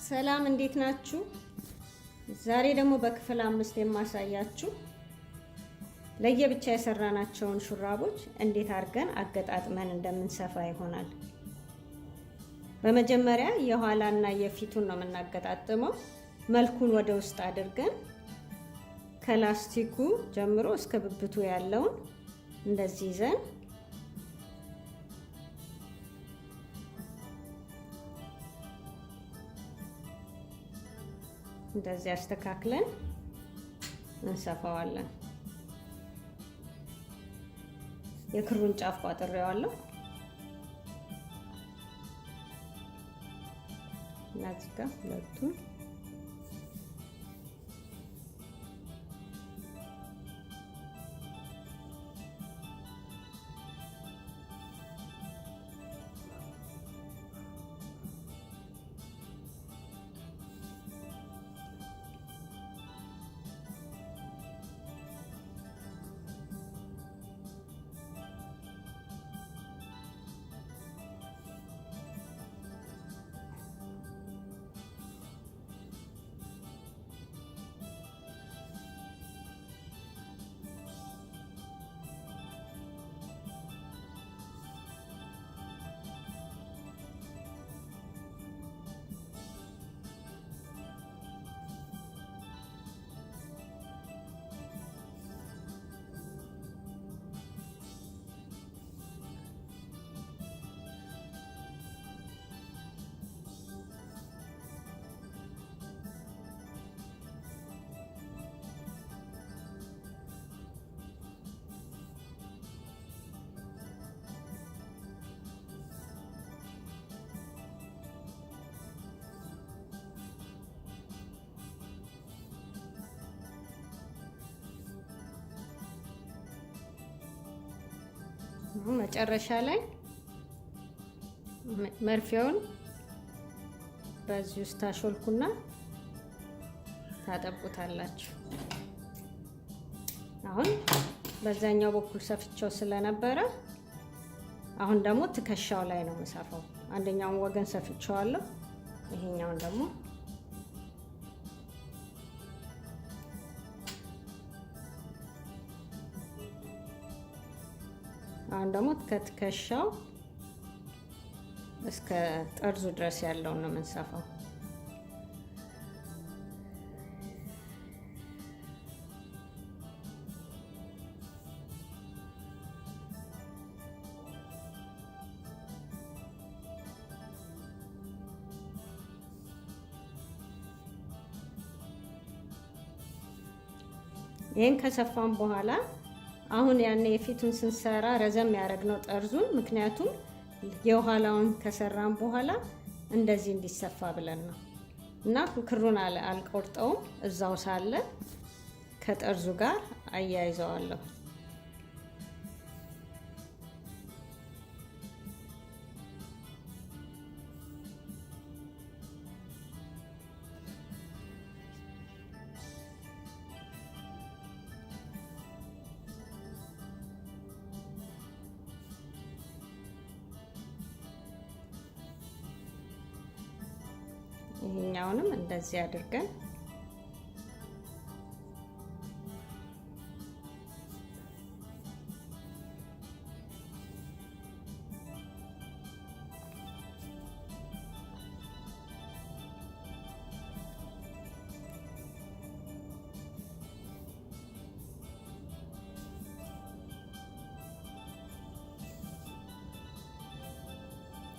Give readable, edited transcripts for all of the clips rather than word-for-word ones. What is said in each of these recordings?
ሰላም እንዴት ናችሁ? ዛሬ ደግሞ በክፍል 5 የማሳያችሁ ለየብቻ የሰራናቸውን ሹራቦች እንዴት አድርገን አገጣጥመን እንደምንሰፋ ይሆናል። በመጀመሪያ የኋላና የፊቱን ነው የምናገጣጥመው። መልኩን ወደ ውስጥ አድርገን ከላስቲኩ ጀምሮ እስከ ብብቱ ያለውን እንደዚህ ይዘን እንደዚህ አስተካክለን እንሰፋዋለን። የክሩን ጫፍ ቋጥሬዋለሁ እና እዚህ ጋር ሁለቱን መጨረሻ ላይ መርፊያውን በዚህ ውስጥ ታሾልኩና ታጠብቁታላችሁ። አሁን በዛኛው በኩል ሰፍቼው ስለነበረ አሁን ደግሞ ትከሻው ላይ ነው መሳፈው። አንደኛውን ወገን ሰፍቼዋለሁ፣ ይሄኛውን ደግሞ አሁን ደግሞ ከትከሻው እስከ ጠርዙ ድረስ ያለውን ነው የምንሰፋው። ይሄን ከሰፋን በኋላ አሁን ያኔ የፊቱን ስንሰራ ረዘም ያደረግነው ጠርዙን፣ ምክንያቱም የኋላውን ከሰራን በኋላ እንደዚህ እንዲሰፋ ብለን ነው እና ክሩን አልቆርጠውም፣ እዛው ሳለ ከጠርዙ ጋር አያይዘዋለሁ። ይሄኛውንም እንደዚህ አድርገን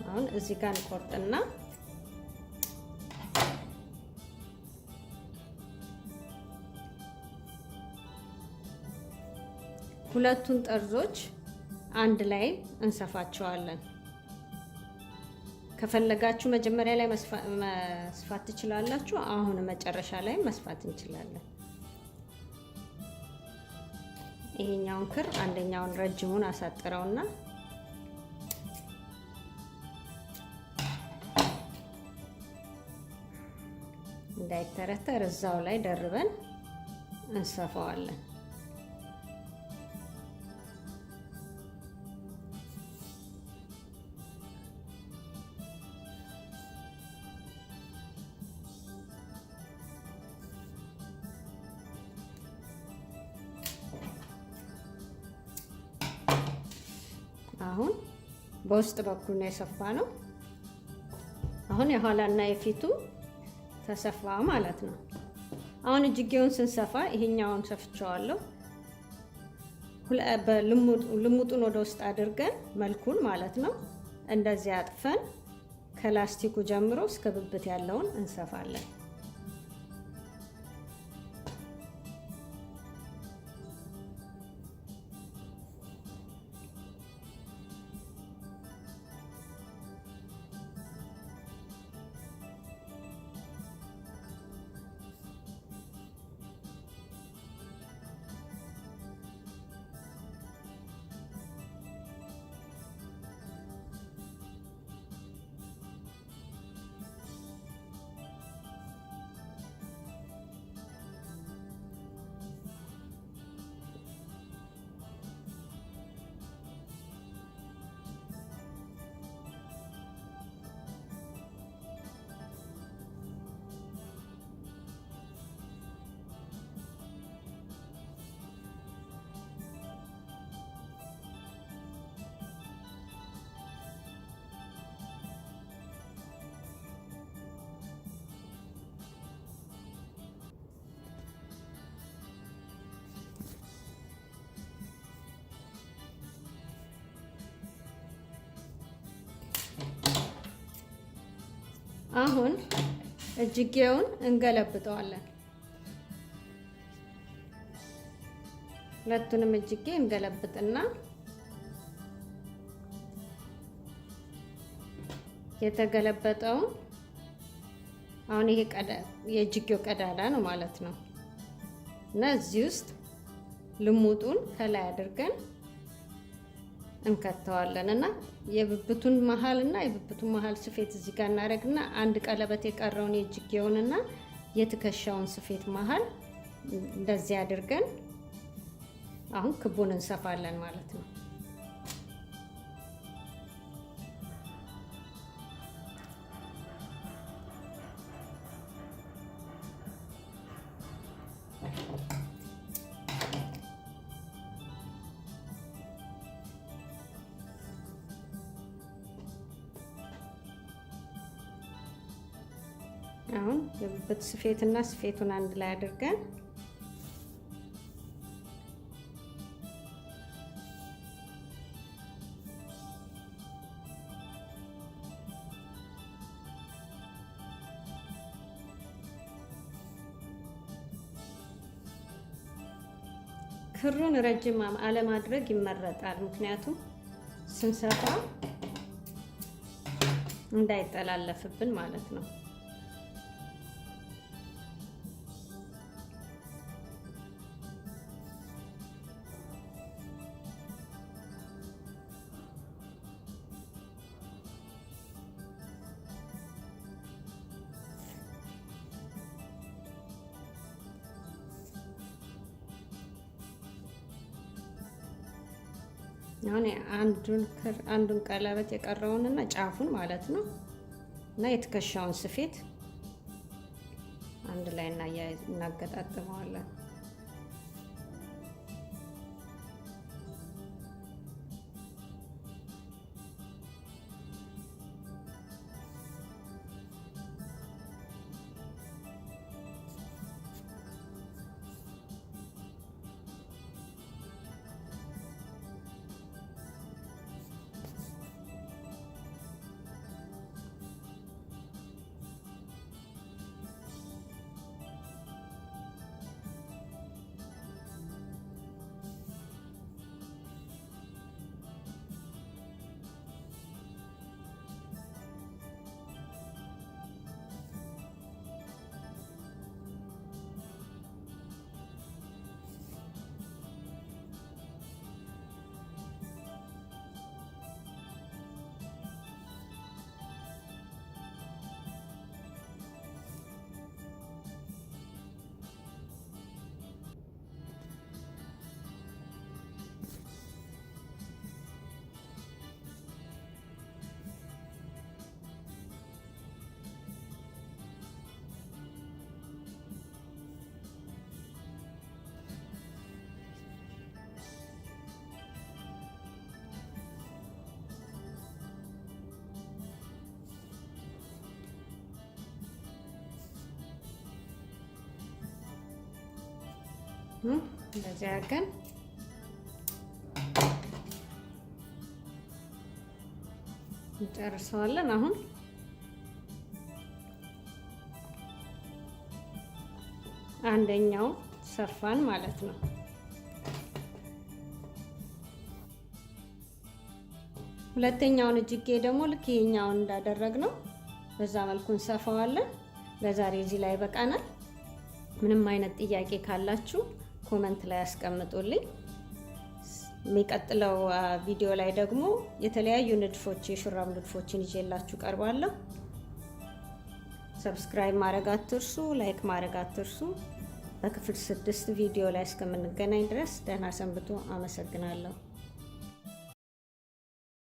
አሁን እዚህ ጋር እንቆርጥና ሁለቱን ጠርዞች አንድ ላይ እንሰፋቸዋለን። ከፈለጋችሁ መጀመሪያ ላይ መስፋት ትችላላችሁ። አሁን መጨረሻ ላይ መስፋት እንችላለን። ይሄኛውን ክር አንደኛውን ረጅሙን አሳጥረውና እንዳይተረተር እዛው ላይ ደርበን እንሰፋዋለን። አሁን በውስጥ በኩል ነው የሰፋነው። አሁን የኋላና የፊቱ ተሰፋ ማለት ነው። አሁን እጅጌውን ስንሰፋ ይሄኛውን ሰፍቼዋለሁ። ልሙጡን ወደ ውስጥ አድርገን መልኩን ማለት ነው እንደዚህ አጥፈን ከላስቲኩ ጀምሮ እስከ ብብት ያለውን እንሰፋለን። አሁን እጅጌውን እንገለብጠዋለን። ሁለቱንም እጅጌ እንገለብጥና የተገለበጠውን አሁን ይሄ የእጅጌው ቀዳዳ ነው ማለት ነው እና እዚህ ውስጥ ልሙጡን ከላይ አድርገን እንከተዋለን እና የብብቱን መሃል ስፌት እዚህ ጋር እናደርግና አንድ ቀለበት የቀረውን የእጅጌውንና የትከሻውን ስፌት መሃል እንደዚህ አድርገን አሁን ክቡን እንሰፋለን ማለት ነው። አሁን የብብት ስፌትና ስፌቱን አንድ ላይ አድርገን ክሩን ረጅም አለማድረግ ይመረጣል። ምክንያቱም ስንሰፋ እንዳይጠላለፍብን ማለት ነው። አሁን አንዱን ቀለበት የቀረውንና ጫፉን ማለት ነው እና የትከሻውን ስፌት አንድ ላይ እናገጣጥመዋለን። እንደዚህ አድርገን እንጨርሰዋለን። አሁን አንደኛው ሰፋን ማለት ነው። ሁለተኛውን እጅጌ ደግሞ ልክ ይሄኛውን እንዳደረግነው በዛ መልኩ እንሰፋዋለን። ለዛሬ እዚህ ላይ በቃናል። ምንም አይነት ጥያቄ ካላችሁ ኮመንት ላይ አስቀምጡልኝ። የሚቀጥለው ቪዲዮ ላይ ደግሞ የተለያዩ ንድፎች የሹራብ ንድፎችን ይዤላችሁ ቀርባለሁ። ሰብስክራይብ ማድረግ አትርሱ፣ ላይክ ማድረግ አትርሱ። በክፍል 6 ቪዲዮ ላይ እስከምንገናኝ ድረስ ደህና ሰንብቱ። አመሰግናለሁ።